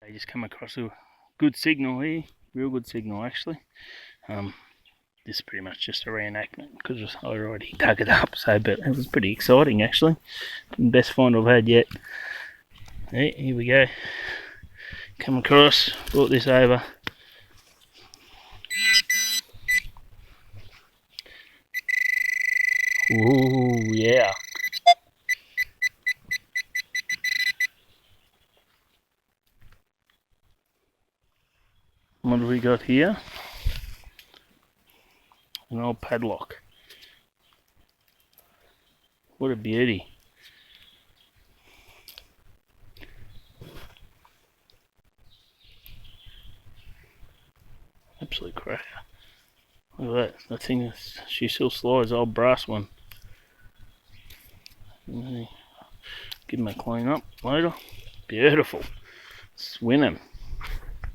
I just come across a good signal here, real good signal actually. This is pretty much just a reenactment because I already dug it up, so but it was pretty exciting actually. Best find I've had yet. Hey, here we go. Come across, brought this over. Ooh, yeah. What do we got here? An old padlock. What a beauty. Absolute cracker. Look at that. That thing, she still slides, old brass one. Give them a clean up later. Beautiful. Swing them.